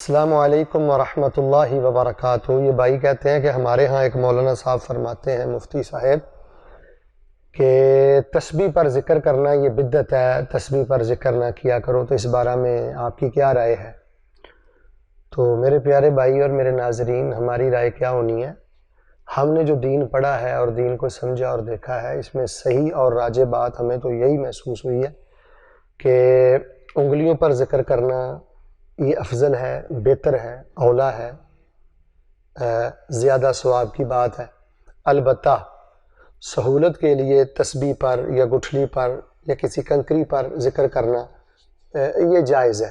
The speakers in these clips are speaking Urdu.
السلام علیکم ورحمۃ اللہ وبرکاتہ۔ یہ بھائی کہتے ہیں کہ ہمارے ہاں ایک مولانا صاحب فرماتے ہیں، مفتی صاحب، کہ تسبیح پر ذکر کرنا یہ بدعت ہے، تسبیح پر ذکر نہ کیا کرو، تو اس بارے میں آپ کی کیا رائے ہے؟ تو میرے پیارے بھائی اور میرے ناظرین، ہماری رائے کیا ہونی ہے؟ ہم نے جو دین پڑھا ہے اور دین کو سمجھا اور دیکھا ہے، اس میں صحیح اور راجح بات ہمیں تو یہی محسوس ہوئی ہے کہ انگلیوں پر ذکر کرنا یہ افضل ہے، بہتر ہے، اولا ہے، زیادہ ثواب کی بات ہے۔ البتہ سہولت کے لیے تسبیح پر یا گٹھلی پر یا کسی کنکری پر ذکر کرنا یہ جائز ہے،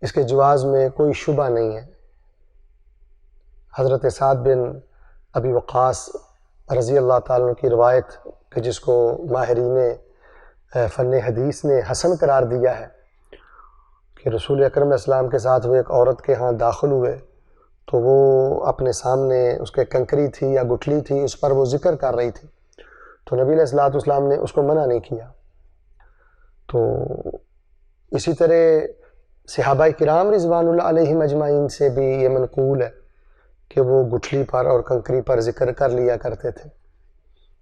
اس کے جواز میں کوئی شبہ نہیں ہے۔ حضرت سعد بن ابی وقاص رضی اللہ تعالیٰ عنہ کی روایت کہ جس کو ماہرین فن حدیث نے حسن قرار دیا ہے کہ رسول اکرم علیہ السلام کے ساتھ وہ ایک عورت کے ہاں داخل ہوئے تو وہ اپنے سامنے اس کے کنکری تھی یا گٹھلی تھی، اس پر وہ ذکر کر رہی تھی، تو نبی علیہ السلام نے اس کو منع نہیں کیا۔ تو اسی طرح صحابہ کرام رضوان اللہ علیہم اجمعین سے بھی یہ منقول ہے کہ وہ گٹھلی پر اور کنکری پر ذکر کر لیا کرتے تھے۔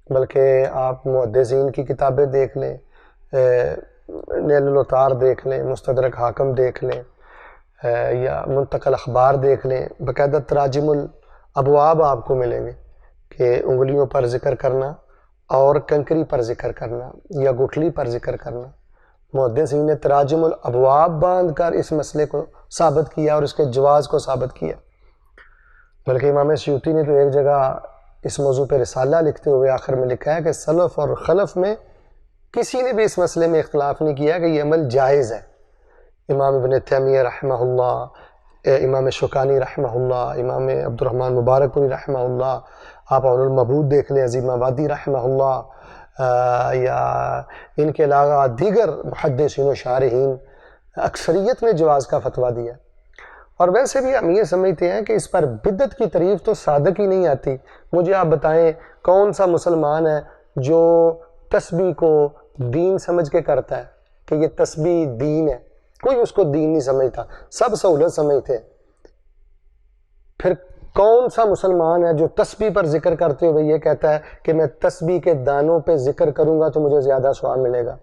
بلکہ آپ محدثین کی کتابیں دیکھ لیں، نیل الاوطار دیکھ لیں، مستدرک حاکم دیکھ لیں، یا منتقل اخبار دیکھ لیں، باقاعدہ تراجم الابواب آپ کو ملیں گے کہ انگلیوں پر ذکر کرنا اور کنکری پر ذکر کرنا یا گٹھلی پر ذکر کرنا، محدثین نے تراجم الابواب باندھ کر اس مسئلے کو ثابت کیا اور اس کے جواز کو ثابت کیا۔ بلکہ امام سیوطی نے تو ایک جگہ اس موضوع پہ رسالہ لکھتے ہوئے آخر میں لکھا ہے کہ سلف اور خلف میں کسی نے بھی اس مسئلے میں اختلاف نہیں کیا کہ یہ عمل جائز ہے۔ امام ابن تیمیہ رحمہ اللہ، امام شوکانی رحمہ اللہ، امام عبد الرحمن مبارک پوری رحمہ اللہ، آپ عون المبعوث دیکھ لیں، عظیم آبادی رحمہ اللہ، یا ان کے علاوہ دیگر محدثین و شارحین، اکثریت نے جواز کا فتویٰ دیا۔ اور ویسے بھی ہم یہ سمجھتے ہیں کہ اس پر بدعت کی تعریف تو صادق ہی نہیں آتی۔ مجھے آپ بتائیں کون سا مسلمان ہے جو تسبیح کو دین سمجھ کے کرتا ہے کہ یہ تسبیح دین ہے؟ کوئی اس کو دین نہیں سمجھتا، سب سہولت سمجھتے ہیں۔ پھر کون سا مسلمان ہے جو تسبیح پر ذکر کرتے ہوئے یہ کہتا ہے کہ میں تسبیح کے دانوں پہ ذکر کروں گا تو مجھے زیادہ ثواب ملے گا؟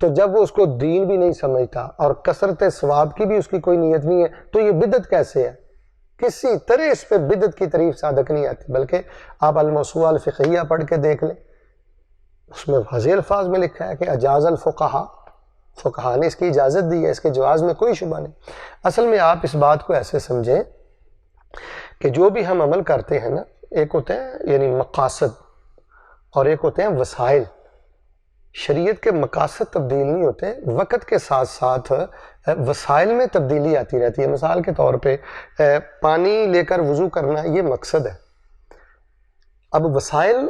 تو جب وہ اس کو دین بھی نہیں سمجھتا اور کثرت ثواب کی بھی اس کی کوئی نیت نہیں ہے تو یہ بدعت کیسے ہے؟ کسی طرح اس پہ بدعت کی تعریف صادق نہیں آتی۔ بلکہ آپ الموسوعہ الفقہیہ پڑھ کے دیکھ لیں، اس میں واضح الفاظ میں لکھا ہے کہ اجاز الفقہا، فقہا نے اس کی اجازت دی ہے، اس کے جواز میں کوئی شبہ نہیں۔ اصل میں آپ اس بات کو ایسے سمجھیں کہ جو بھی ہم عمل کرتے ہیں نا، ایک ہوتے ہیں یعنی مقاصد اور ایک ہوتے ہیں وسائل۔ شریعت کے مقاصد تبدیل نہیں ہوتے، وقت کے ساتھ ساتھ وسائل میں تبدیلی آتی رہتی ہے۔ مثال کے طور پہ پانی لے کر وضو کرنا یہ مقصد ہے، اب وسائل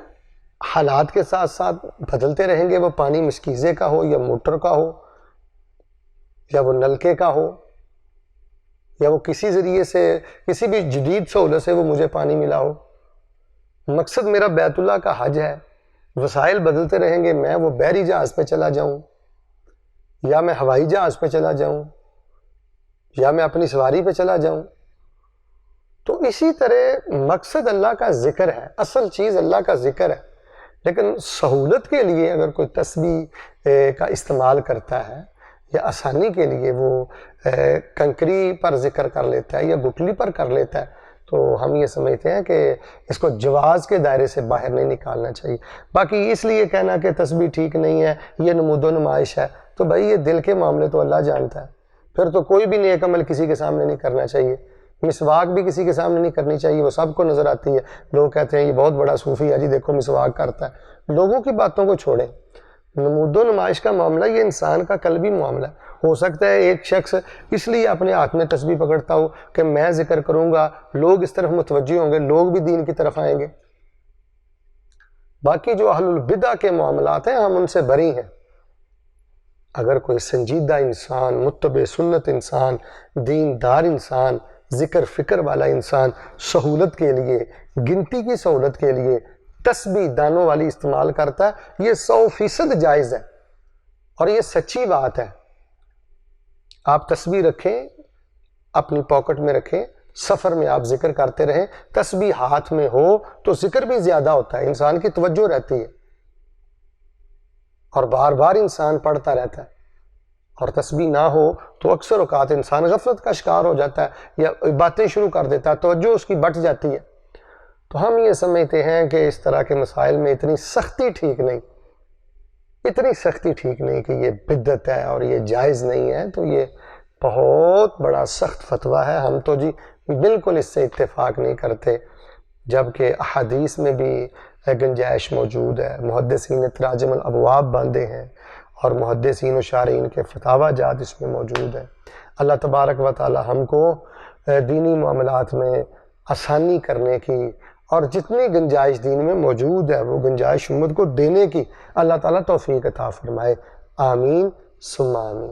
حالات کے ساتھ ساتھ بدلتے رہیں گے، وہ پانی مشکیزے کا ہو یا موٹر کا ہو یا وہ نلکے کا ہو یا وہ کسی ذریعے سے کسی بھی جدید سہولت سے وہ مجھے پانی ملا ہو۔ مقصد میرا بیت اللہ کا حج ہے، وسائل بدلتے رہیں گے، میں وہ بحری جہاز پہ چلا جاؤں یا میں ہوائی جہاز پہ چلا جاؤں یا میں اپنی سواری پہ چلا جاؤں۔ تو اسی طرح مقصد اللہ کا ذکر ہے، اصل چیز اللہ کا ذکر ہے، لیکن سہولت کے لیے اگر کوئی تسبیح کا استعمال کرتا ہے یا آسانی کے لیے وہ کنکری پر ذکر کر لیتا ہے یا گٹھلی پر کر لیتا ہے، تو ہم یہ سمجھتے ہیں کہ اس کو جواز کے دائرے سے باہر نہیں نکالنا چاہیے۔ باقی اس لیے کہنا کہ تسبیح ٹھیک نہیں ہے، یہ نمود و نمائش ہے، تو بھائی یہ دل کے معاملے تو اللہ جانتا ہے۔ پھر تو کوئی بھی نیک عمل کسی کے سامنے نہیں کرنا چاہیے، مسواک بھی کسی کے سامنے نہیں کرنی چاہیے، وہ سب کو نظر آتی ہے۔ لوگ کہتے ہیں یہ بہت بڑا صوفی ہے جی، دیکھو مسواک کرتا ہے۔ لوگوں کی باتوں کو چھوڑیں، نمود و نمائش کا معاملہ یہ انسان کا قلبی معاملہ ہے۔ ہو سکتا ہے ایک شخص اس لیے اپنے ہاتھ میں تسبیح پکڑتا ہو کہ میں ذکر کروں گا، لوگ اس طرف متوجہ ہوں گے، لوگ بھی دین کی طرف آئیں گے۔ باقی جو اہل البدع کے معاملات ہیں ہم ان سے بری ہیں۔ اگر کوئی سنجیدہ انسان، متبع سنت انسان، دیندار انسان، ذکر فکر والا انسان سہولت کے لیے، گنتی کی سہولت کے لیے تسبیح دانوں والی استعمال کرتا ہے، یہ 100% جائز ہے اور یہ سچی بات ہے۔ آپ تسبیح رکھیں، اپنی پاکٹ میں رکھیں، سفر میں آپ ذکر کرتے رہیں. تسبیح ہاتھ میں ہو تو ذکر بھی زیادہ ہوتا ہے، انسان کی توجہ رہتی ہے اور بار بار انسان پڑھتا رہتا ہے. اور تسبیح نہ ہو تو اکثر اوقات انسان غفلت کا شکار ہو جاتا ہے یا باتیں شروع کر دیتا ہے، توجہ اس کی بٹ جاتی ہے. تو ہم یہ سمجھتے ہیں کہ اس طرح کے مسائل میں اتنی سختی ٹھیک نہیں، اتنی سختی ٹھیک نہیں کہ یہ بدعت ہے اور یہ جائز نہیں ہے. تو یہ بہت بڑا سخت فتویٰ ہے. ہم تو جی بالکل اس سے اتفاق نہیں کرتے، جبکہ احادیث میں بھی گنجائش موجود ہے. محدثین نے تراجم الابواب باندھے ہیں اور محدثین و شارحین کے فتاوی جات اس میں موجود ہیں. اللہ تبارک و تعالی ہم کو دینی معاملات میں آسانی کرنے کی اور جتنی گنجائش دین میں موجود ہے وہ گنجائش امت کو دینے کی اللہ تعالیٰ توفیق عطا فرمائے. آمین ثم آمین.